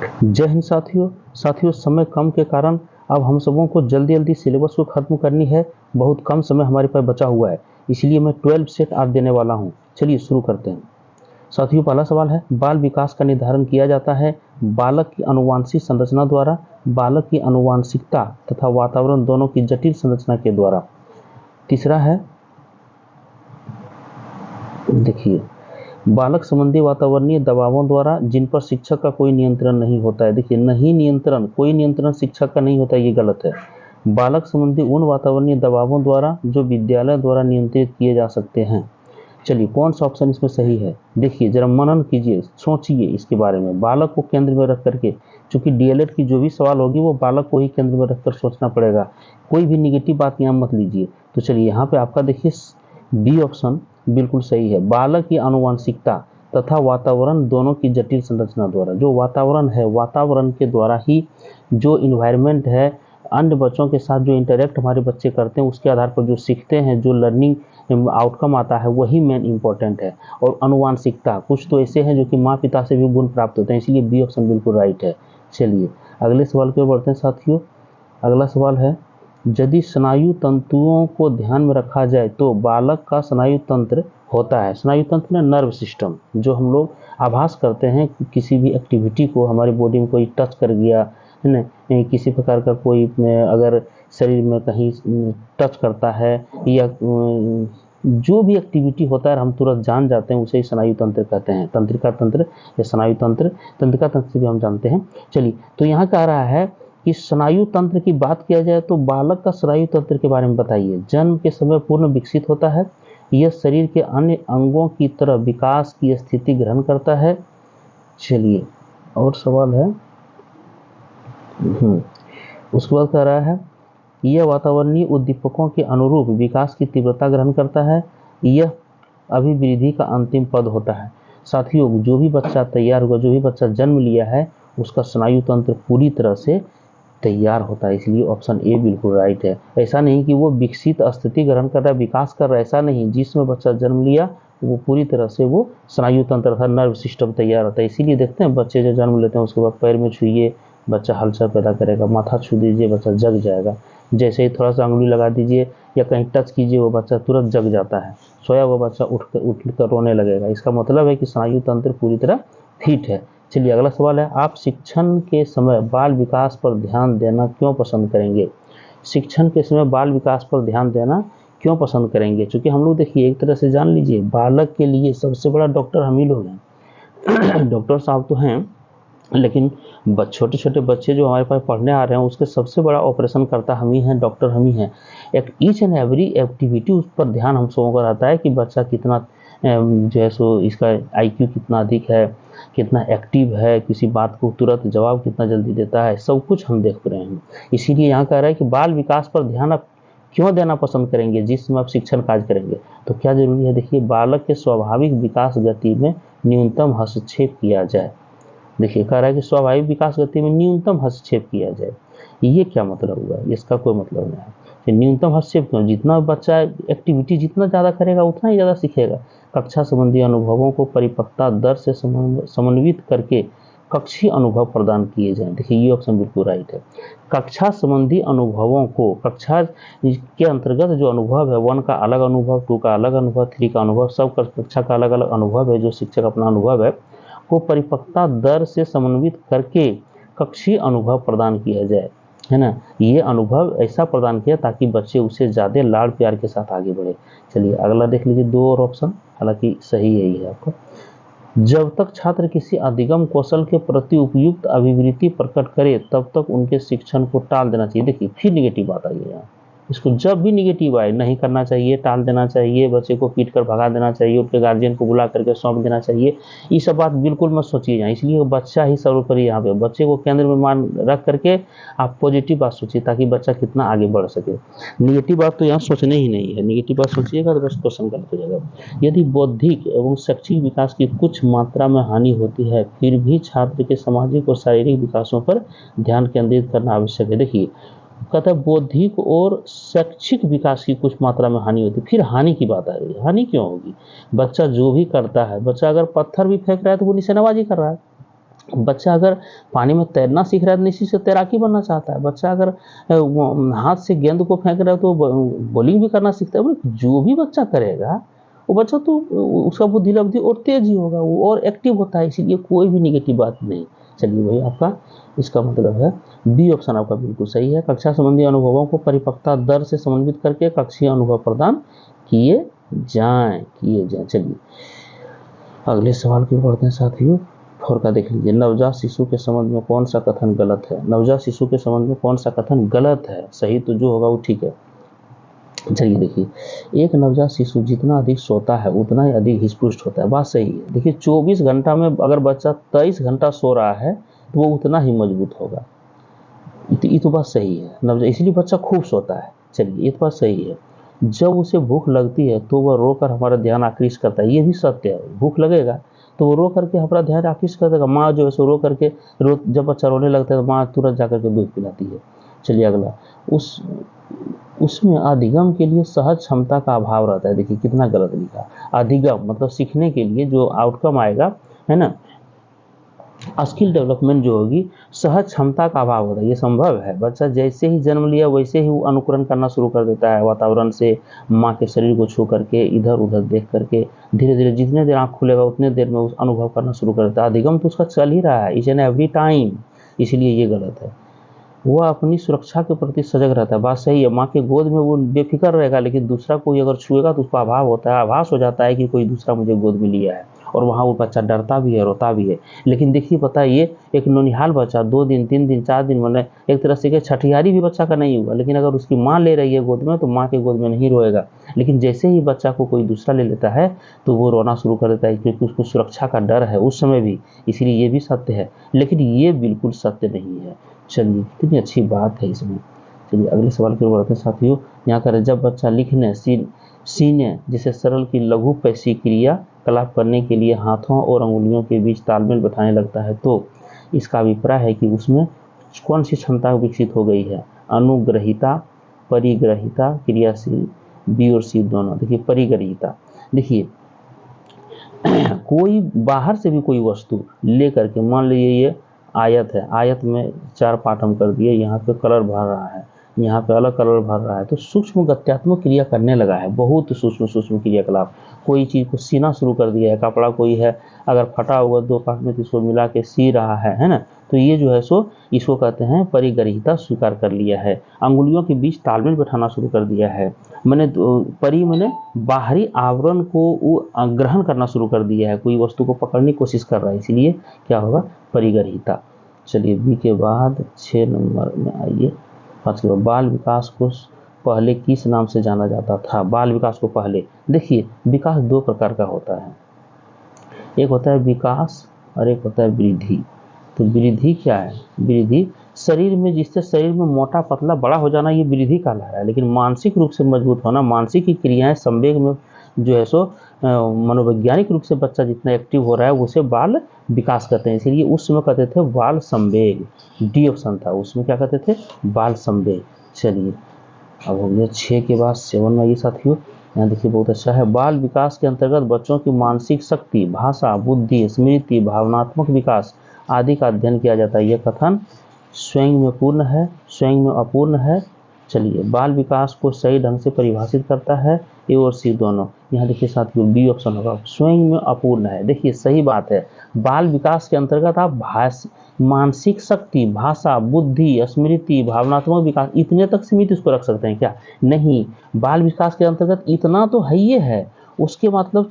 जय हिंद साथियों। समय कम के कारण अब हम सबों को जल्दी जल्दी सिलेबस को खत्म करनी है। बहुत कम समय हमारे पास बचा हुआ है, इसलिए मैं 12 सेट आज देने वाला हूं। चलिए शुरू करते हैं। साथियों, पहला सवाल है, बाल विकास का निर्धारण किया जाता है बालक की अनुवांशिक संरचना द्वारा, बालक की अनुवांशिकता तथा वातावरण दोनों की जटिल संरचना के द्वारा। तीसरा है, देखिए, बालक संबंधी वातावरणीय दबावों द्वारा जिन पर शिक्षक का कोई नियंत्रण नहीं होता है। देखिए, कोई नियंत्रण शिक्षक का नहीं होता, ये गलत है। बालक संबंधी उन वातावरणीय दबावों द्वारा जो विद्यालय द्वारा नियंत्रित किए जा सकते हैं। चलिए, कौन सा ऑप्शन इसमें सही है? देखिए, जरा मनन कीजिए, सोचिए इसके बारे में, बालक को केंद्र में रख करके। चूंकि डीएलएड की जो भी सवाल होगी वो बालक को ही केंद्र में रखकर सोचना पड़ेगा, कोई भी निगेटिव बात यहाँ मत लीजिए। तो चलिए, यहाँ पे आपका देखिए बी ऑप्शन बिल्कुल सही है। बालक की आनुवंशिकता तथा वातावरण दोनों की जटिल संरचना द्वारा। जो वातावरण है, वातावरण के द्वारा ही जो इन्वायरमेंट है, अन्य बच्चों के साथ जो इंटरेक्ट हमारे बच्चे करते हैं, उसके आधार पर जो सीखते हैं, जो लर्निंग आउटकम आता है, वही मेन इंपॉर्टेंट है। और अनुवांशिकता, कुछ तो ऐसे हैं जो कि माँ पिता से भी गुण प्राप्त होते हैं, इसलिए बी ऑप्शन बिल्कुल राइट है। चलिए अगले सवाल की ओर बढ़ते हैं साथियों। अगला सवाल है, यदि स्नायु तंतुओं को ध्यान में रखा जाए तो बालक का स्नायु तंत्र होता है। स्नायु तंत्र में नर्व सिस्टम, जो हम लोग आभास करते हैं कि किसी भी एक्टिविटी को हमारी बॉडी में कोई टच कर गया है ना, किसी प्रकार का कोई अगर शरीर में कहीं टच करता है या जो भी एक्टिविटी होता है हम तुरंत जान जाते हैं, उसे स्नायु तंत्र कहते हैं। तंत्रिका तंत्र या स्नायु तंत्र, तंत्रिका तंत्र से भी हम जानते हैं। चलिए, तो यहाँ कह रहा है कि स्नायु तंत्र की बात किया जाए तो बालक का स्नायु तंत्र के बारे में बताइए। जन्म के समय पूर्ण विकसित होता है, यह शरीर के अन्य अंगों की तरह विकास की स्थिति ग्रहण करता है। चलिए, और सवाल है, उसके बाद कह रहा है, यह वातावरणीय उद्दीपकों के अनुरूप विकास की तीव्रता ग्रहण करता है, यह अभिवृद्धि का अंतिम पद होता है। साथियों, जो भी बच्चा तैयार होगा, जो भी बच्चा जन्म लिया है, उसका स्नायु तंत्र पूरी तरह से तैयार होता है, इसलिए ऑप्शन ए बिल्कुल राइट है। ऐसा नहीं कि वो विकसित स्थिति ग्रहण कर रहा है, विकास कर रहा है, ऐसा नहीं। जिसमें बच्चा जन्म लिया वो पूरी तरह से वो स्नायु तंत्र था, नर्व सिस्टम तैयार होता है। इसीलिए देखते हैं बच्चे जो जन्म लेते हैं उसके बाद पैर में छुइए, बच्चा हलचल पैदा करेगा, माथा छू दीजिए, बच्चा जग जाएगा। जैसे ही थोड़ा सा अंगुली लगा दीजिए या कहीं टच कीजिए, वो बच्चा तुरंत जग जाता है। सोया हुआ बच्चा उठ कर रोने लगेगा। इसका मतलब है कि स्नायु तंत्र पूरी तरह फिट है। चलिए अगला सवाल है, आप शिक्षण के समय बाल विकास पर ध्यान देना क्यों पसंद करेंगे? शिक्षण के समय बाल विकास पर ध्यान देना क्यों पसंद करेंगे? क्योंकि हम लोग देखिए, एक तरह से जान लीजिए, बालक के लिए सबसे बड़ा डॉक्टर हम ही लोग हैं। डॉक्टर साहब तो हैं, लेकिन छोटे छोटे बच्चे जो हमारे पास पढ़ने आ रहे हैं, उसके सबसे बड़ा ऑपरेशन करता हम ही हैं, डॉक्टर हम ही हैं। ईच एंड एवरी एक्टिविटी उस पर ध्यान हम सबों का रहता है कि बच्चा कितना जो है सो इसका IQ कितना अधिक है, कितना एक्टिव है, किसी बात को तुरंत जवाब कितना जल्दी देता है, सब कुछ हम देख रहे हैं। इसीलिए यहाँ कह रहा है कि बाल विकास पर ध्यान आप क्यों देना पसंद करेंगे जिसमें आप शिक्षण कार्य करेंगे। तो क्या जरूरी है? देखिए, बालक के स्वाभाविक विकास गति में न्यूनतम हस्तक्षेप किया जाए। देखिए, कह रहा है कि स्वाभाविक विकास गति में न्यूनतम हस्तक्षेप किया जाए। ये क्या मतलब हुआ? इसका कोई मतलब नहीं है। न्यूनतम हस्तक्षेप क्यों? जितना बच्चा एक्टिविटी जितना ज़्यादा करेगा उतना ही ज़्यादा सीखेगा। कक्षा संबंधी अनुभवों को परिपक्वता दर से समन्वित करके कक्षीय अनुभव प्रदान किए जाएं। देखिए, ये ऑप्शन बिल्कुल राइट है। कक्षा संबंधी अनुभवों को, कक्षा के अंतर्गत जो अनुभव है, 1 का अलग अनुभव, 2 का अलग अनुभव, 3 का अनुभव, सब कक्षा का अलग अलग अनुभव है, जो शिक्षक अपना अनुभव है को परिपक्वता दर से समन्वित करके कक्षीय अनुभव प्रदान किया जाए, है ना। ये अनुभव ऐसा प्रदान किया ताकि बच्चे उसे ज़्यादा लाड़ प्यार के साथ आगे बढ़े। चलिए अगला देख लीजिए, 2 और ऑप्शन, हालांकि सही यही है आपका। जब तक छात्र किसी अधिगम कौशल के प्रति उपयुक्त अभिवृत्ति प्रकट करे तब तक उनके शिक्षण को टाल देना चाहिए। देखिए, फिर निगेटिव बात आई है यहाँ। इसको जब भी निगेटिव आए, नहीं करना चाहिए, टाल देना चाहिए, बच्चे को पीट कर भगा देना चाहिए, उसके गार्जियन को बुला करके सौंप देना चाहिए, ये सब बात बिल्कुल मत सोचिए यहाँ। इसलिए बच्चा ही सर्वोपरि यहाँ पे, बच्चे को केंद्र में मान रख करके आप पॉजिटिव बात सोचिए ताकि बच्चा कितना आगे बढ़ सके। निगेटिव बात तो यहाँ सोचने ही नहीं है। निगेटिव बात सोचिएगा तो बस क्वेश्चन गलत हो जाएगा। यदि बौद्धिक एवं शैक्षिक विकास की कुछ मात्रा में हानि होती है, फिर भी छात्र के सामाजिक और शारीरिक विकासों पर ध्यान केंद्रित करना आवश्यक है। देखिए, कहता है बौद्धिक और शैक्षिक विकास की कुछ मात्रा में हानि होती है, फिर हानि की बात आ रही है। हानि क्यों होगी? बच्चा जो भी करता है, बच्चा अगर पत्थर भी फेंक रहा है तो वो निशानाबाजी कर रहा है, बच्चा अगर पानी में तैरना सीख रहा है तो निश्चित से तैराकी बनना चाहता है। बच्चा अगर हाथ से गेंद को फेंक रहा है तो बॉलिंग भी करना सीखता है। जो भी बच्चा करेगा वो बच्चा तो उसका बुद्धि लब्धि और तेज ही होगा, वो और एक्टिव होता है, इसीलिए कोई भी निगेटिव बात नहीं। चलिए भाई, आपका इसका मतलब है बी ऑप्शन आपका बिल्कुल सही है। कक्षा संबंधी अनुभवों को परिपक्वता दर से समन्वित करके कक्षीय अनुभव प्रदान किए जाएं। चलिए अगले सवाल की ओर बढ़ते हैं साथियों। 4 का देख लीजिए, नवजात शिशु के संबंध में कौन सा कथन गलत है। नवजात शिशु के संबंध में कौन सा कथन गलत है, सही तो जो होगा वो ठीक है। चलिए देखिए, एक नवजात शिशु जितना अधिक सोता है उतना ही अधिक हिस्पुष्ट होता है। बात सही है। देखिए 24 घंटा में अगर बच्चा 23 घंटा सो रहा है तो वो उतना ही मजबूत होगा। ये तो बात सही है। नवजात इसलिए बच्चा खूब सोता है। चलिए ये तो बात सही है। जब उसे भूख लगती है तो वह रोकर हमारा ध्यान आकृष्ट करता है, ये भी सत्य है। भूख लगेगा तो वो रो करके हमारा ध्यान आकृष्ट कर देगा। माँ जो है सो रो करके जब बच्चा रोने लगता है तो माँ तुरंत जाकर के दूध पिलाती है। चलिए अगला, उसमें अधिगम के लिए सहज क्षमता का अभाव रहता है। देखिए कितना गलत लिखा। अधिगम मतलब सीखने के लिए जो आउटकम आएगा, है ना, स्किल डेवलपमेंट जो होगी, सहज क्षमता का अभाव होता है। ये संभव है। बच्चा जैसे ही जन्म लिया वैसे ही वो अनुकरण करना शुरू कर देता है वातावरण से, माँ के शरीर को छू करके, इधर उधर देख करके, धीरे धीरे जितने देर आँख खुलेगा उतने देर में उस अनुभव करना शुरू कर देता है। अधिगम तो उसका चल ही रहा है ईच एंड एवरी टाइम, इसलिए ये गलत है। वह अपनी सुरक्षा के प्रति सजग रहता है। बात सही है। माँ के गोद में वो बेफिक्र रहेगा, लेकिन दूसरा कोई अगर छुएगा तो उसका अभाव होता है, आभास हो जाता है कि कोई दूसरा मुझे गोद में लिया है, और वहाँ वो बच्चा डरता भी है, रोता भी है। लेकिन देखिए पता है, ये एक नौनिहाल बच्चा 2 दिन 3 दिन 4 दिन, मतलब एक तरह से कि छठियारी भी बच्चा का नहीं हुआ, लेकिन अगर उसकी माँ ले रही है गोद में तो माँ के गोद में नहीं रोएगा। लेकिन जैसे ही बच्चा को कोई दूसरा ले लेता है तो वो रोना शुरू कर देता है, क्योंकि उसको सुरक्षा का डर है उस समय भी। इसलिए ये भी सत्य है, लेकिन ये बिल्कुल सत्य नहीं है। चलिए कितनी अच्छी बात है इसमें। चलिए अगले सवाल की ओर बढ़ते हैं साथियों। यहाँ कर जब बच्चा लिखने, सीने जिसे सरल की लघु पैसी क्रिया कलाप करने के लिए हाथों और अंगुलियों के बीच तालमेल बैठाने लगता है तो इसका अभिप्राय है कि उसमें कौन सी क्षमता विकसित हो गई है। अनुग्रहिता, परिग्रहिता, क्रियाशील, बी और सी दोनों। देखिए परिग्रहिता, देखिए कोई बाहर से भी कोई वस्तु ले करके, मान लीजिए ये आयत है, आयत में 4 पार्ट हम कर दिए, यहाँ पे कलर भर रहा है, यहाँ पे अलग कलर भर रहा है, तो सूक्ष्म गत्यात्मक क्रिया करने लगा है, बहुत सूक्ष्म क्रियाकलाप। कोई चीज़ को सीना शुरू कर दिया है, कपड़ा कोई है अगर फटा हुआ 2 पार्ट में तो इसको मिला के सी रहा है ना, तो ये जो है सो इसको कहते हैं परिग्रहिता स्वीकार कर लिया है। अंगुलियों के बीच तालमेल बैठाना शुरू कर दिया है। मैंने मैंने बाहरी आवरण को वो ग्रहण करना शुरू कर दिया है, कोई वस्तु को पकड़ने की कोशिश कर रहा है, इसलिए क्या होगा, परिग्रहिता। चलिए बी के बाद 6 नंबर में आइए, 5 के बाद बाल विकास को पहले किस नाम से जाना जाता था। बाल विकास को पहले, देखिए विकास 2 प्रकार का होता है, एक होता है विकास और एक होता है वृद्धि। तो वृद्धि क्या है, वृद्धि शरीर में, जिससे शरीर में मोटा पतला बड़ा हो जाना, ये वृद्धि कहला है। लेकिन मानसिक रूप से मजबूत होना, मानसिक की क्रियाएं संवेग में जो है सो मनोवैज्ञानिक रूप से बच्चा जितना एक्टिव हो रहा है उसे बाल विकास कहते हैं। इसलिए उस समय कहते थे बाल संवेग, डी ऑप्शन था, उसमें क्या कहते थे, बाल संवेग। चलिए अब हो गया 6 के बाद 7 में ये साथियों, यहाँ देखिए बहुत अच्छा है। बाल विकास के अंतर्गत बच्चों की मानसिक शक्ति, भाषा, बुद्धि, स्मृति, भावनात्मक विकास आदि का अध्ययन किया जाता है। यह कथन स्वयं में पूर्ण है, स्वयं में अपूर्ण है। चलिए बाल विकास को सही ढंग से परिभाषित करता है ए और सी दोनों। यहाँ देखिए साथियों बी ऑप्शन होगा, स्वयं में अपूर्ण है। देखिए सही बात है, बाल विकास के अंतर्गत आप मानसिक शक्ति, भाषा, बुद्धि, स्मृति, भावनात्मक विकास इतने तक सीमित इसको रख सकते हैं क्या, नहीं। बाल विकास के अंतर्गत इतना तो है ही है, उसके मतलब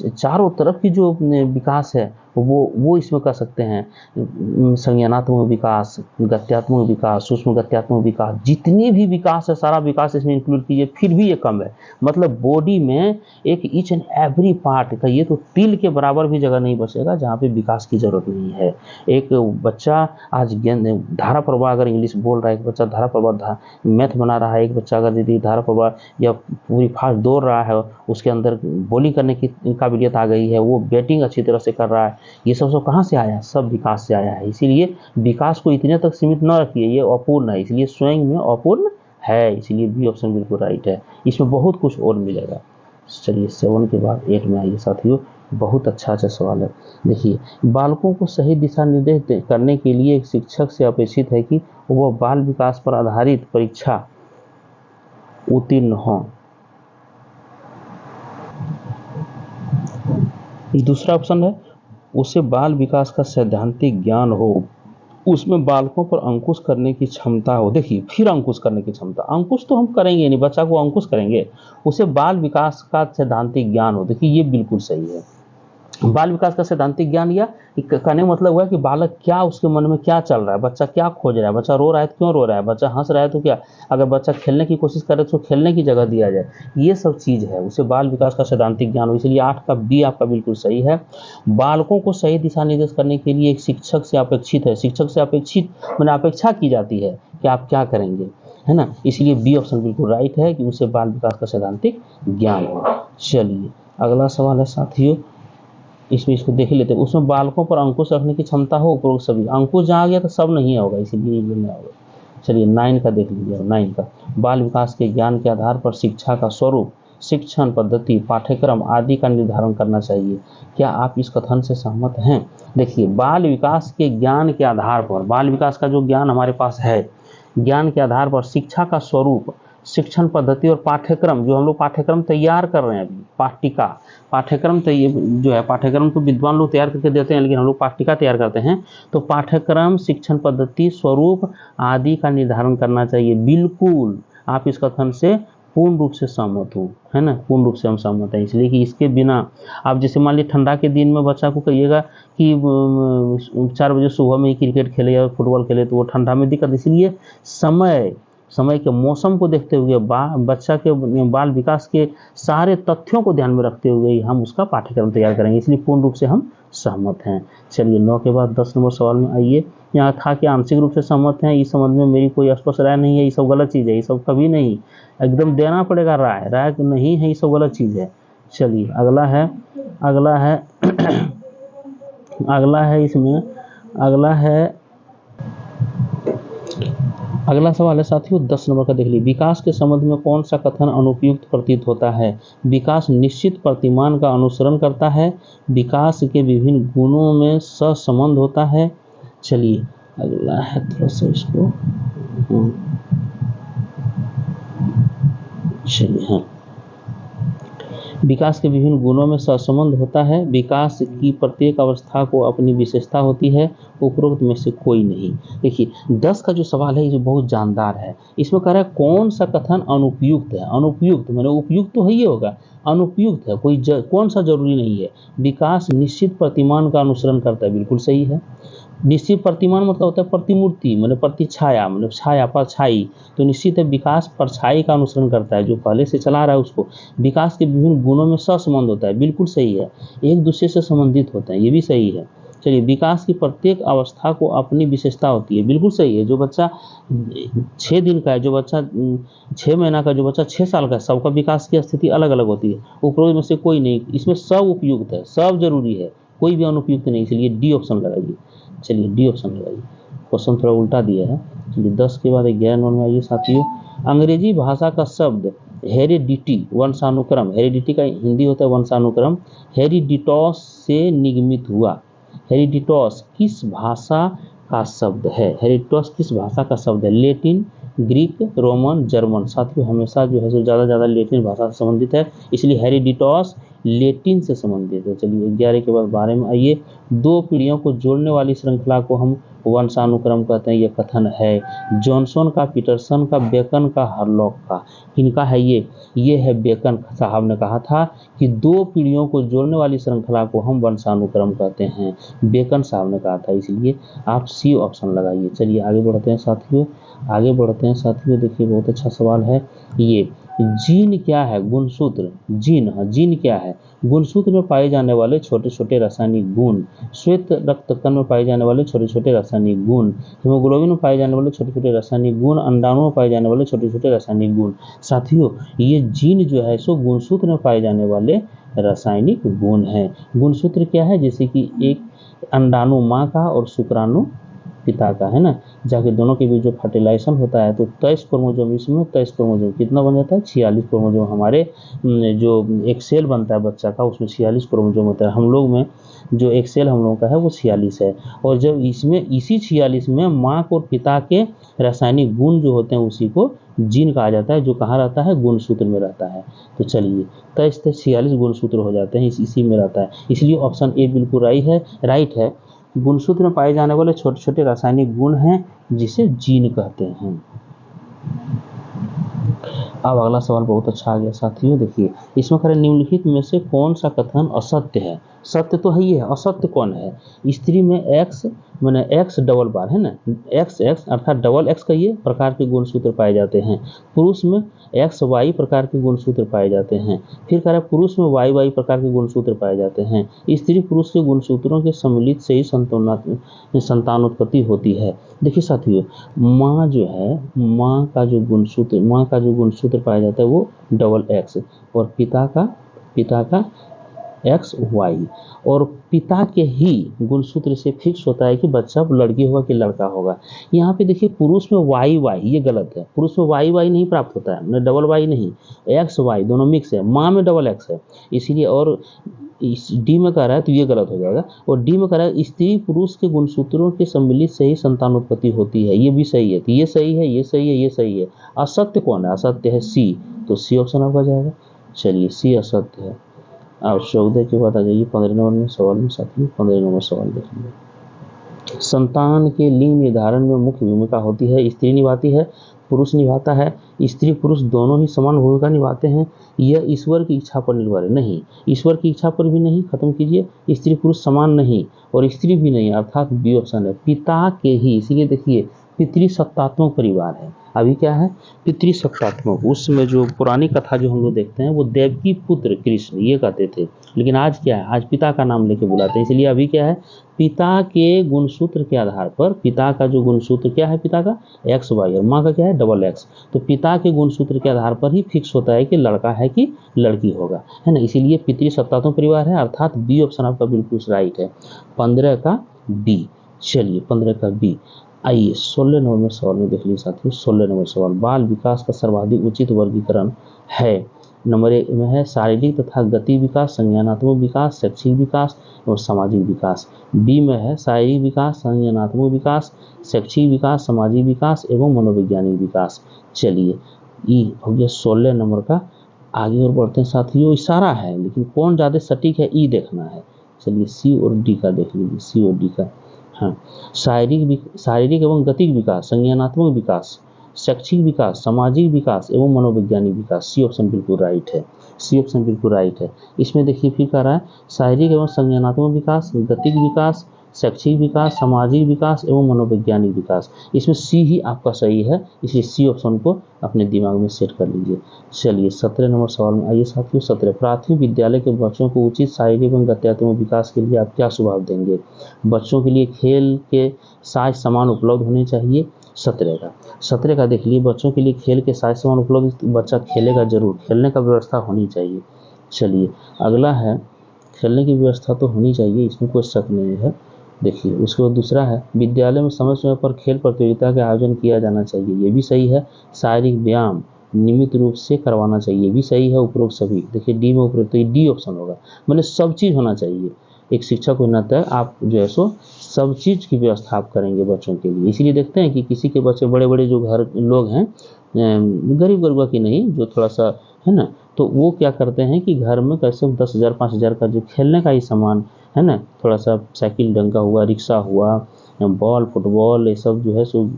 चारों तरफ की जो विकास है वो इसमें कर सकते हैं। संज्ञानात्मक विकास, गत्यात्मक विकास, सूक्ष्म गत्यात्मक विकास, जितने भी विकास है सारा विकास इसमें इंक्लूड कीजिए, फिर भी ये कम है। मतलब बॉडी में एक ईच एंड एवरी पार्ट का, ये तो तिल के बराबर भी जगह नहीं बचेगा जहाँ पे विकास की जरूरत नहीं है। एक बच्चा आज धारा प्रवाह अगर इंग्लिश बोल रहा है, एक बच्चा धारा प्रवाह मैथ बना रहा है, एक बच्चा अगर यदि धारा प्रवाह या पूरी फास्ट दौड़ रहा है, उसके अंदर बॉलिंग करने की काबिलियत आ गई है, वो बैटिंग अच्छी तरह से कर रहा है, ये सब कहाँ से आया, सब विकास से आया है। इसीलिए विकास को इतने तक सीमित न रखिए, ये अपूर्ण है, इसलिए स्वयं में अपूर्ण है, इसलिए बी ऑप्शन बिल्कुल राइट है। इसमें बहुत कुछ और मिलेगा। चलिए 7 के बाद 8 में आइए साथियों। बहुत अच्छा सवाल है। देखिए, बालकों को सही दिशा निर्देश करने के लिए एक शिक्षक से अपेक्षित है कि वह बाल विकास पर आधारित परीक्षा उत्तीर्ण हो। दूसरा ऑप्शन है, उसे बाल विकास का सैद्धांतिक ज्ञान हो, उसमें बालकों पर अंकुश करने की क्षमता हो। देखिए, फिर अंकुश करने की क्षमता, अंकुश तो हम करेंगे नहीं, बच्चा को अंकुश करेंगे, उसे बाल विकास का सैद्धांतिक ज्ञान हो। देखिए, ये बिल्कुल सही है। बाल विकास का सैद्धांतिक ज्ञान, या कहने का मतलब हुआ कि बालक क्या, उसके मन में क्या चल रहा है, बच्चा क्या खोज रहा है, बच्चा रो रहा है तो क्यों रो रहा है, बच्चा हंस रहा है तो क्या, अगर बच्चा खेलने की कोशिश करे तो खेलने की जगह दिया जाए, ये सब चीज़ है, उसे बाल विकास का सैद्धांतिक ज्ञान हो। इसलिए 8 का बी आपका बिल्कुल सही है। बालकों को सही दिशा निर्देश करने के लिए एक शिक्षक से अपेक्षित है, शिक्षक से अपेक्षित मैंने अपेक्षा की जाती है कि आप क्या करेंगे, है ना, इसलिए बी ऑप्शन बिल्कुल राइट है कि उसे बाल विकास का सैद्धांतिक ज्ञान हो। चलिए, अगला सवाल है साथियों, इसमें इसको देख लेते हैं। उसमें बालकों पर अंकुश रखने की क्षमता हो, उपरोक्त सभी अंकुश जहाँ आ गया तो सब नहीं होगा, इसीलिए ये नहीं होगा। चलिए 9 का देख लीजिए। 9 का, बाल विकास के ज्ञान के आधार पर शिक्षा का स्वरूप, शिक्षण पद्धति, पाठ्यक्रम आदि का निर्धारण करना चाहिए। क्या आप इस कथन से सहमत हैं? देखिए, बाल विकास के ज्ञान के आधार पर, बाल विकास का जो ज्ञान हमारे पास है, ज्ञान के आधार पर शिक्षा का स्वरूप, शिक्षण पद्धति और पाठ्यक्रम, जो हम लोग पाठ्यक्रम तैयार कर रहे हैं अभी, पाठ्यिका, पाठ्यक्रम जो है, पाठ्यक्रम तो विद्वान लोग तैयार करके देते हैं, लेकिन हम लोग पाठ्यिका तैयार करते हैं। तो पाठ्यक्रम, शिक्षण पद्धति, स्वरूप आदि का निर्धारण करना चाहिए। बिल्कुल, आप इस कथन से पूर्ण रूप से सहमत हो, है ना, पूर्ण रूप से हम सहमत हैं। इसलिए कि इसके बिना, आप जैसे मान लीजिए ठंडा के दिन में बच्चा को कहिएगा कि 4 बजे सुबह में ही क्रिकेट खेले या फुटबॉल खेले, तो वो ठंडा में दिक्कत। इसलिए समय के मौसम को देखते हुए, बच्चा के बाल विकास के सारे तथ्यों को ध्यान में रखते हुए ही हम उसका पाठ्यक्रम तैयार करेंगे, इसलिए पूर्ण रूप से हम सहमत हैं। चलिए 9 के बाद 10 नंबर सवाल में आइए। यहाँ था कि आंशिक रूप से सहमत हैं, इस संबंध में मेरी कोई स्पष्ट राय नहीं है, ये सब गलत चीज़ है, ये सब कभी नहीं, एकदम देना पड़ेगा राय नहीं है, ये सब गलत चीज़ है। चलिए अगला है अगला सवाल है साथियों 10 नंबर का, देख लीजिए। विकास के संबंध में कौन सा कथन अनुपयुक्त प्रतीत होता है? विकास निश्चित प्रतिमान का अनुसरण करता है, विकास के विभिन्न गुणों में सहसंबंध होता है। चलिए अगला है, थोड़ा सा इसको चलिए, हाँ, विकास के विभिन्न गुणों में सहसंबंध होता है, विकास की प्रत्येक अवस्था को अपनी विशेषता होती है, उपरोक्त में से कोई नहीं। देखिए 10 का जो सवाल है ये बहुत जानदार है। इसमें कह रहा है कौन सा कथन अनुपयुक्त है। अनुपयुक्त मैंने उपयुक्त तो है ही होगा, अनुपयुक्त है, कौन सा जरूरी नहीं है। विकास निश्चित प्रतिमान का अनुसरण करता है, बिल्कुल सही है। निश्चित प्रतिमान मतलब होता है प्रतिमूर्ति, मतलब प्रतिछाया, मतलब छाया परछाई, तो निश्चित है विकास परछाई का अनुसरण करता है, जो पहले से चला रहा है उसको। विकास के विभिन्न गुणों में सहसंबंध होता है, बिल्कुल सही है, एक दूसरे से संबंधित होते हैं, ये भी सही है। चलिए, विकास की प्रत्येक अवस्था को अपनी विशेषता होती है, बिल्कुल सही है। जो बच्चा 6 दिन का है, जो बच्चा 6 महीना का, जो बच्चा 6 साल का है, सबका विकास की स्थिति अलग अलग होती है, उपरोक्त में से कोई नहीं। इसमें सब उपयुक्त है, सब जरूरी है, कोई भी अनुपयुक्त नहीं, इसलिए डी ऑप्शन लगाइए। चलिए डी ऑप्शन लगाइए, क्वेश्चन थोड़ा उल्टा दिया है। चलिए 10 के बाद 11 नंबर में आइए साथियों। अंग्रेजी भाषा का शब्द हेरिडिटी, वंशानुक्रम, हेरिडिटी का हिंदी होता है वंशानुक्रम, हेरिडिटॉस से निगमित हुआ। हेरिडिटॉस किस भाषा का शब्द है? हेरिडिटॉस किस भाषा का शब्द है? Latin, Greek, Roman, German. साथियों हमेशा जो है सो ज़्यादा लेटिन भाषा से संबंधित है, इसलिए हेरिडिटॉस लेटिन से संबंधित है। चलिए 11 के बाद 12 में आइए। 2 पीढ़ियों को जोड़ने वाली श्रृंखला को हम वंशानुक्रम कहते हैं, ये कथन है जॉनसन का, पीटरसन का, बेकन का, हरलॉक का। किनका है ये है बेकन साहब ने कहा था कि 2 पीढ़ियों को जोड़ने वाली श्रृंखला को हम वंशानुक्रम कहते हैं, बेकन साहब ने कहा था, इसलिए आप सी ऑप्शन लगाइए। चलिए आगे बढ़ते हैं साथियों, देखिए बहुत अच्छा सवाल है ये। जीन क्या है? गुणसूत्र। जीन क्या है? गुणसूत्र में पाए जाने वाले छोटे छोटे रासायनिक गुण, श्वेत रक्तकण में पाए जाने वाले छोटे छोटे रासायनिक गुण, हीमोग्लोबिन में पाए जाने वाले छोटे छोटे रासायनिक गुण, अंडाणु में पाए जाने वाले छोटे छोटे रासायनिक गुण। साथियों ये जीन जो है सो गुणसूत्र में पाए जाने वाले रासायनिक गुण है। गुणसूत्र क्या है? जैसे कि एक अंडाणु माँ का और शुक्राणु पिता का, है ना, जाके दोनों के बीच जो फर्टिलाइजेशन होता है तो 23 क्रोमोसोम, इसमें 23 क्रोमोसोम कितना बन जाता है, 46 क्रोमोसोम। हमारे जो एक सेल बनता है बच्चा का उसमें 46 क्रोमोसोम होता है। हम लोग में जो एक सेल हम लोगों का है वो 46 है। और जब इसमें इसी 46 में माँ और पिता के रासायनिक गुण जो होते हैं उसी को जीन कहा जाता है, जो कहाँ रहता है, गुणसूत्र में रहता है। तो चलिए 23 गुणसूत्र हो जाते हैं, इसी में रहता है। इसलिए ऑप्शन ए बिल्कुल राइट है। गुणसूत्र में पाए जाने वाले छोटे छोटे रासायनिक गुण हैं जिसे जीन कहते हैं। अब अगला सवाल बहुत अच्छा आ गया साथियों, देखिए इसमें करें निम्नलिखित में से कौन सा कथन असत्य है। सत्य तो है ही है, असत्य कौन है। स्त्री में एक्स माने एक्स डबल बार है ना, एक्स अर्थात डबल एक्स का ये प्रकार के गुणसूत्र पाए जाते हैं। पुरुष में एक्स वाई प्रकार के गुणसूत्र पाए जाते हैं। फिर कह रहा है पुरुष में वाई वाई प्रकार के गुणसूत्र पाए जाते हैं। स्त्री पुरुष के गुणसूत्रों के सम्मिलित से ही संतानोत्पत्ति होती है। देखिए साथियों, माँ जो है, माँ का जो गुणसूत्र पाया जाता है वो डबल एक्स, और पिता का एक्स वाई, और पिता के ही गुणसूत्र से फिक्स होता है कि बच्चा लड़की होगा कि लड़का होगा। यहाँ पे देखिए पुरुष में वाई वाई, ये गलत है। पुरुष में वाई वाई नहीं प्राप्त होता है, डबल वाई नहीं, एक्स वाई दोनों मिक्स है। माँ में डबल एक्स है इसीलिए, और इस डी में कह रहा है तो ये गलत हो जाएगा। और डी में कह रहा है स्त्री पुरुष के गुणसूत्रों के सम्मिलित से ही संतानोत्पत्ति होती है, ये भी सही है। तो ये सही है, ये सही है, ये सही है। असत्य कौन है, असत्य है सी, तो सी ऑप्शन आपका जाएगा। चलिए सी असत्य है। अब 14 के बाद आ जाइए 15 नंबर में सवाल में साथियों, 15 नंबर सवाल देख लीजिए। संतान के लिंग निर्धारण में मुख्य भूमिका होती है, स्त्री निभाती है, पुरुष निभाता है। स्त्री पुरुष दोनों ही समान भूमिका निभाते हैं। यह ईश्वर की इच्छा पर निर्भर है, नहीं, ईश्वर की इच्छा पर भी नहीं, खत्म कीजिए। स्त्री पुरुष समान नहीं और स्त्री भी नहीं, अर्थात बी ऑप्शन है, पिता के ही। इसीलिए देखिए पितृसत्तात्मक परिवार है। अभी क्या है, पितृसत्तात्मक। उसमें जो पुरानी कथा जो हम लोग देखते हैं वो देवकी पुत्र कृष्ण ये कहते थे, लेकिन आज क्या है, आज पिता का नाम लेके बुलाते हैं। इसलिए अभी क्या है, पिता के गुणसूत्र के आधार पर, पिता का जो गुणसूत्र क्या है, पिता का एक्स वाई, और माँ का क्या है, डबल एक्स। तो पिता के गुणसूत्र के आधार पर ही फिक्स होता है कि लड़का है कि लड़की होगा, है ना। इसीलिए पितृसत्तात्मक परिवार है, अर्थात बी ऑप्शन आपका बिल्कुल राइट है, 15 का बी। चलिए 15 का बी। आइए 16 नंबर में सवाल में देख लीजिए साथियों। 16 नंबर सवाल, बाल विकास का सर्वाधिक उचित वर्गीकरण है। नंबर 1 में है शारीरिक तथा गति विकास, संज्ञानात्मक विकास, शैक्षिक विकास और सामाजिक विकास। बी में है शारीरिक विकास, संज्ञानात्मक विकास, शैक्षिक विकास, सामाजिक विकास एवं मनोवैज्ञानिक विकास। चलिए ई हो गया 16 नंबर का। आगे और बढ़ते हैं साथियों, इशारा है लेकिन कौन ज़्यादा सटीक है, ई देखना है। चलिए सी और डी का देख लीजिए, सी और डी का। हाँ, शारीरिक एवं गतिक विकास, संज्ञानात्मक विकास, शैक्षिक विकास, सामाजिक विकास एवं मनोवैज्ञानिक विकास। सी ऑप्शन बिल्कुल राइट है, सी ऑप्शन बिल्कुल राइट है। इसमें देखिए फिर कह रहा है शारीरिक एवं संज्ञानात्मक विकास, गतिक विकास, शैक्षिक विकास, सामाजिक विकास एवं मनोवैज्ञानिक विकास। इसमें सी ही आपका सही है, इसलिए सी ऑप्शन को अपने दिमाग में सेट कर लीजिए। चलिए 17 नंबर सवाल में आइए साथियों। 17, प्राथमिक विद्यालय के बच्चों को उचित शारीरिक एवं गत्यात्मक विकास के लिए आप क्या सुझाव देंगे। बच्चों के लिए खेल के साज सामान उपलब्ध होने चाहिए। 17 का देख लीजिए, बच्चों के लिए खेल के साज सामान उपलब्ध, बच्चा खेलेगा जरूर, खेलने का व्यवस्था होनी चाहिए। चलिए अगला है, खेलने की व्यवस्था तो होनी चाहिए, इसमें कोई शक नहीं है। देखिए उसके बाद दूसरा है, विद्यालय में समय समय पर खेल प्रतियोगिता का आयोजन किया जाना चाहिए, ये भी सही है। शारीरिक व्यायाम नियमित रूप से करवाना चाहिए, ये भी सही है। उपरोक्त सभी, देखिए डी में उपरोक्त, तो डी ऑप्शन होगा, मतलब सब चीज़ होना चाहिए। एक शिक्षक को नाते आप जो है सो सब चीज़ की व्यवस्था आप करेंगे बच्चों के लिए। इसीलिए देखते हैं कि किसी के बच्चे बड़े बड़े जो घर लोग हैं, गरीब गरीबा की नहीं, जो थोड़ा सा है ना, तो वो क्या करते हैं कि घर में कैसे 10,000 5,000 का जो खेलने का ही सामान है ना, थोड़ा सा साइकिल ढंग का हुआ, रिक्शा हुआ, बॉल फुटबॉल, ये सब जो है सो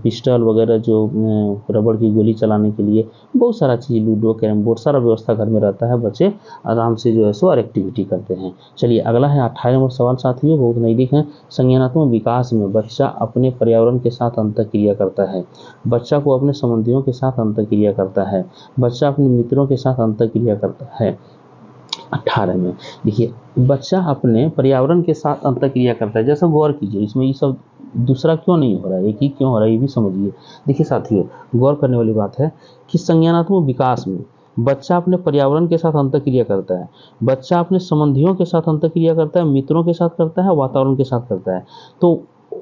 पिस्टल वगैरह, जो रबड़ की गोली चलाने के लिए बहुत सारा चीज़, लूडो कैरम बोर्ड, सारा व्यवस्था घर में रहता है। बच्चे आराम से जो है सो और एक्टिविटी करते हैं। चलिए अगला है 18 नंबर सवाल साथियों, बहुत नज़दीक है। संज्ञानात्मक विकास में बच्चा अपने पर्यावरण के साथ अंतःक्रिया करता है, बच्चा को अपने संबंधियों के साथ अंतःक्रिया करता है, बच्चा अपने मित्रों के साथ अंतःक्रिया करता है। 18 में देखिए, बच्चा अपने पर्यावरण के साथ अंतःक्रिया करता है। जैसा गौर कीजिए, इसमें ये सब दूसरा क्यों नहीं हो रहा है, एक ही क्यों हो रहा है, ये भी समझिए। देखिए साथियों, गौर करने वाली बात है कि संज्ञानात्मक विकास में बच्चा अपने पर्यावरण के साथ अंतःक्रिया करता है, बच्चा अपने संबंधियों के साथ अंतःक्रिया करता है, मित्रों के साथ करता है, वातावरण के साथ करता है। तो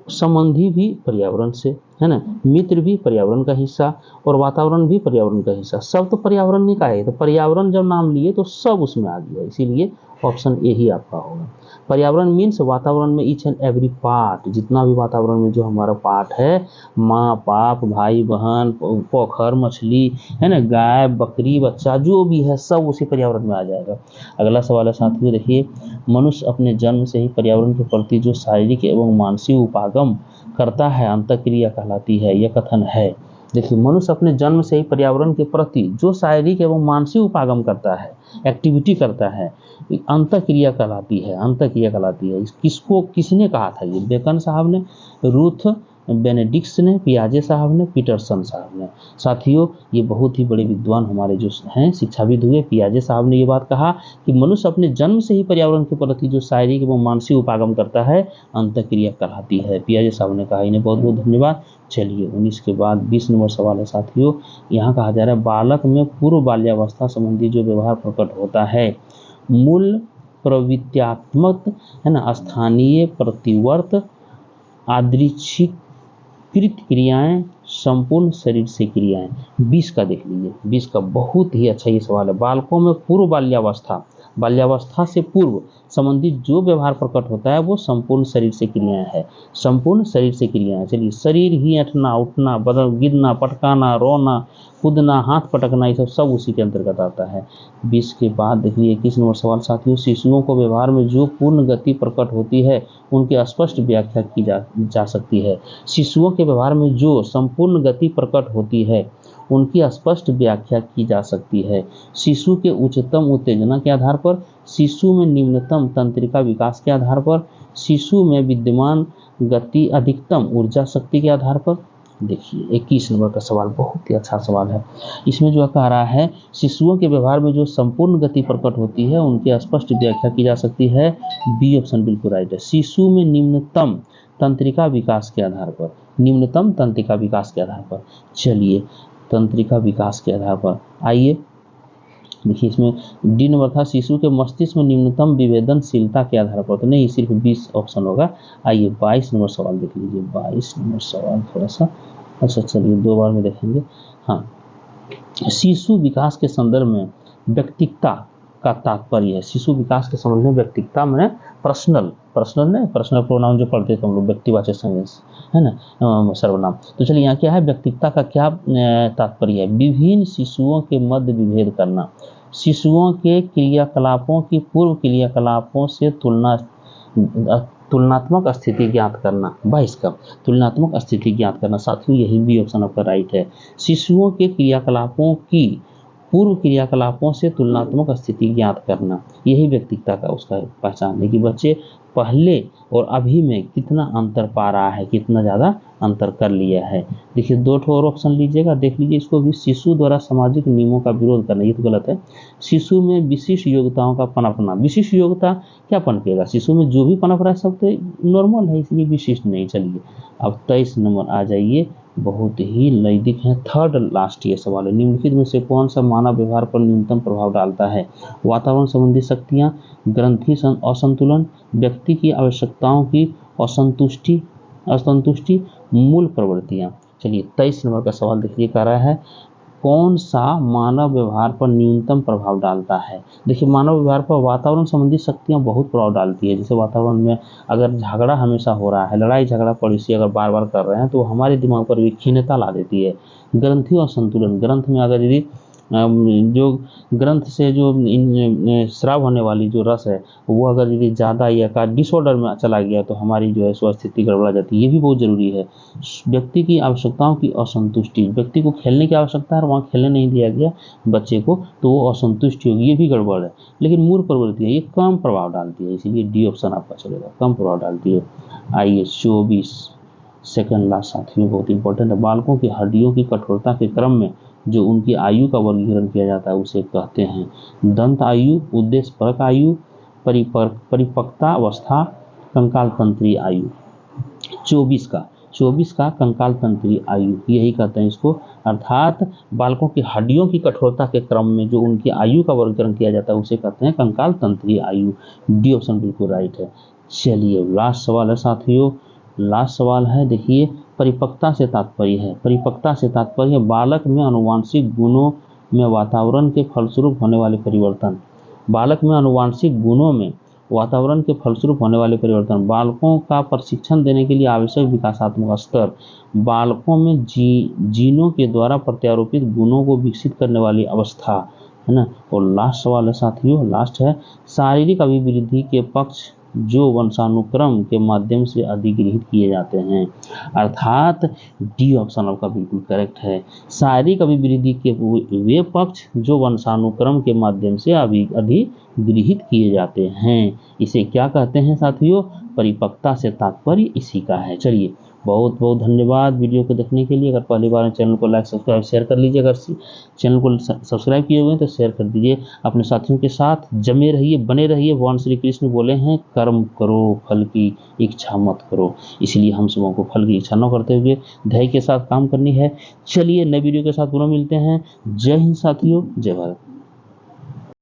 संबंधी भी पर्यावरण से, है ना, मित्र भी पर्यावरण का हिस्सा और वातावरण भी पर्यावरण का हिस्सा। सब तो पर्यावरण नहीं का है, तो पर्यावरण जब नाम लिए तो सब उसमें आ गया, इसीलिए ऑप्शन ए ही आपका होगा। पर्यावरण मीन्स वातावरण में ईच एंड एवरी पार्ट, जितना भी वातावरण में जो हमारा पार्ट है, माँ बाप भाई बहन पोखर मछली, है ना, गाय बकरी बच्चा जो भी है सब उसी पर्यावरण में आ जाएगा। अगला सवाल है साथियों, देखिए, मनुष्य अपने जन्म से ही पर्यावरण के प्रति जो शारीरिक एवं मानसिक उपागम करता है अंतःक्रिया कहलाती है, यह कथन है। देखिए, मनुष्य अपने जन्म से ही पर्यावरण के प्रति जो शारीरिक एवं मानसिक उपागम करता है, एक्टिविटी करता है, अंतःक्रिया कहलाती है, अंतःक्रिया कहलाती है। किसको किसने कहा था? ये बेकन साहब ने, रूथ बेनेडिक्ट्स ने, पियाजे साहब ने, पीटरसन साहब ने। साथियों, ये बहुत ही बड़े विद्वान हमारे जो हैं शिक्षाविद हुए। पियाजे साहब ने ये बात कहा कि मनुष्य अपने जन्म से ही पर्यावरण के प्रति जो शारीरिक एवं मानसिक उपागम करता है अंतःक्रिया कहलाती है, पियाजे साहब ने कहा। इन्हें बहुत बहुत धन्यवाद। चलिए 19 के बाद 20 नंबर सवाल है साथियों, यहाँ कहा जा रहा है बालक में पूर्व बाल्यावस्था संबंधी जो व्यवहार प्रकट होता है, मूल प्रवृत्त्यात्मक, है ना, स्थानीय प्रतिवर्त, आदृच्छिक कृत क्रियाएं, संपूर्ण शरीर से क्रियाएं। 20 का देख लीजिए, 20 का बहुत ही अच्छा ये सवाल है। बालकों में पूर्व बाल्यावस्था, बाल्यावस्था से पूर्व संबंधित जो व्यवहार प्रकट होता है वो संपूर्ण शरीर से क्रियाएं है, संपूर्ण शरीर से क्रियाएं। चलिए, शरीर ही ऐठना उठना बदल गिरना पटकाना रोना कूदना हाथ पटकना, ये सब उसी के अंतर्गत आता है। 20 के बाद देखिए 21 नंबर सवाल साथियों, शिशुओं को व्यवहार में जो पूर्ण गति प्रकट होती है उनकी स्पष्ट व्याख्या की जा सकती है। शिशुओं के व्यवहार में जो संपूर्ण गति प्रकट होती है उनकी स्पष्ट व्याख्या की जा सकती है। शिशु के उच्चतम उत्तेजना के आधार पर, शिशु में निम्नतम तंत्रिका विकास के आधार पर, शिशु में विद्यमान गति अधिकतम ऊर्जा शक्ति के आधार पर। देखिए 21 नंबर का सवाल बहुत ही अच्छा सवाल है। इसमें जो कह रहा है शिशुओं के व्यवहार में जो संपूर्ण गति प्रकट होती है उनकी स्पष्ट व्याख्या की जा सकती है। बी ऑप्शन बिल्कुल राइट है। शिशु में निम्नतम तंत्रिका विकास के आधार पर, निम्नतम तंत्रिका विकास के आधार पर। चलिए, तंत्रिका विकास के आधार पर आइए देखिए, इसमें डी नंबर था शिशु के मस्तिष्क में निम्नतम विभेदनशीलता के आधार पर, तो नहीं, सिर्फ 20 ऑप्शन होगा। आइए 22 नंबर सवाल देख लीजिए। 22 नंबर सवाल थोड़ा सा अच्छा, चलिए 2 बार में देखेंगे। हाँ, शिशु विकास के संदर्भ में व्यक्तिकता का तात्पर्य है। शिशु विकास के संबंध में व्यक्तिकता में पर्सनल प्रोनाउन जो पढ़ते थे हम लोग, व्यक्तिवाचक संज्ञा, है ना, सर्वनाम। तो चलिए यहाँ क्या है, व्यक्तिकता का क्या तात्पर्य है? विभिन्न शिशुओं के मध्य विभेद करना, शिशुओं के क्रियाकलापों की पूर्व क्रियाकलापों से तुलनात्मक स्थिति ज्ञात करना। 22 का तुलनात्मक स्थिति ज्ञात करना। साथियों, यही भी ऑप्शन आपका राइट है। शिशुओं के क्रियाकलापों की पूर्व क्रियाकलापों से तुलनात्मक स्थिति ज्ञात करना, यही व्यक्तिकता का उसका पहचान है कि बच्चे पहले और अभी में कितना अंतर पा रहा है, कितना ज़्यादा अंतर कर लिया है। देखिए 2 और ऑप्शन लीजिएगा, देख लीजिए इसको भी। शिशु द्वारा सामाजिक नियमों का विरोध करना, ये तो गलत है। शिशु में विशिष्ट योग्यताओं का पनपना, विशिष्ट योग्यता क्या पनपेगा? शिशु में जो भी पनप रहा है सब तो नॉर्मल है, इसलिए विशिष्ट नहीं। चलिए अब 23 नंबर आ जाइए, बहुत ही नज़दीक है। थर्ड लास्ट ये सवाल है, निम्नलिखित में से कौन सा मानव व्यवहार पर न्यूनतम प्रभाव डालता है? वातावरण संबंधी शक्तियाँ, ग्रंथि असंतुलन, व्यक्ति की आवश्यकताओं की असंतुष्टि, मूल प्रवृत्तियाँ। चलिए 23 नंबर का सवाल देखिए, कह रहा है कौन सा मानव व्यवहार पर न्यूनतम प्रभाव डालता है? देखिए, मानव व्यवहार पर वातावरण संबंधी शक्तियाँ बहुत प्रभाव डालती है। जैसे वातावरण में अगर झगड़ा हमेशा हो रहा है, लड़ाई झगड़ा पड़ोसी अगर बार बार कर रहे हैं तो हमारे दिमाग पर भी खीनता ला देती है। ग्रंथि और संतुलन, ग्रंथ में अगर यदि जो ग्रंथ से जो स्राव होने वाली जो रस है वो अगर यदि ज़्यादा या का डिसऑर्डर में चला गया तो हमारी जो है स्वस्थिति गड़बड़ा जाती है, ये भी बहुत ज़रूरी है। व्यक्ति की आवश्यकताओं की असंतुष्टि, व्यक्ति को खेलने की आवश्यकता है और वहाँ खेलने नहीं दिया गया बच्चे को तो वो असंतुष्टि होगी, ये भी गड़बड़ है। लेकिन मूल प्रवृत्ति है, ये कम प्रभाव डालती है, इसीलिए डी ऑप्शन आपका चलेगा, कम प्रभाव डालती है। आइए 24 सेकेंड लास्ट साथियों, बहुत इंपॉर्टेंट है। बालकों की हड्डियों की कठोरता के क्रम में जो उनकी आयु का वर्गीकरण किया जाता है उसे कहते हैं दंत आयु, उद्देश्य परक आयु, परिपक्वता अवस्था, कंकाल तंत्रीय आयु। 24 का कंकाल तंत्रीय आयु, यही कहते हैं इसको। अर्थात बालकों की हड्डियों की कठोरता के क्रम में जो उनकी आयु का वर्गीकरण किया जाता है उसे कहते हैं कंकाल तंत्रीय आयु। डी ऑप्शन बिल्कुल राइट है। चलिए लास्ट सवाल है साथियों, लास्ट सवाल है, देखिए परिपक्वता से तात्पर्य है, परिपक्वता से तात्पर्य बालक में आनुवांशिक गुणों में वातावरण के फलस्वरूप होने वाले परिवर्तन। बालक में आनुवांशिक गुणों में वातावरण के फलस्वरूप होने वाले परिवर्तन, बालकों का प्रशिक्षण देने के लिए आवश्यक विकासात्मक स्तर, बालकों में जीनों के द्वारा प्रत्यारोपित गुणों को विकसित करने वाली अवस्था, है ना। और लास्ट सवाल है साथियों, लास्ट है, शारीरिक अभिवृद्धि के पक्ष जो वंशानुक्रम के माध्यम से अधिगृहित किए जाते हैं। अर्थात डी ऑप्शन आपका बिल्कुल करेक्ट है। शारीरिक अभिवृद्धि के वे पक्ष जो वंशानुक्रम के माध्यम से अधिगृहित किए जाते हैं, इसे क्या कहते हैं साथियों, परिपक्वता से तात्पर्य इसी का है। चलिए, बहुत बहुत धन्यवाद वीडियो को देखने के लिए। अगर पहली बार चैनल को लाइक सब्सक्राइब शेयर कर लीजिए, अगर चैनल को सब्सक्राइब किए हुए हैं तो शेयर कर दीजिए, अपने साथियों के साथ जमे रहिए, बने रहिए। भगवान श्री कृष्ण बोले हैं कर्म करो फल की इच्छा मत करो, इसलिए हम सबों को फल की इच्छा न करते हुए धैर्य के साथ काम करनी है। चलिए, नए वीडियो के साथ पुनः मिलते हैं। जय हिंद साथियों, जय भारत।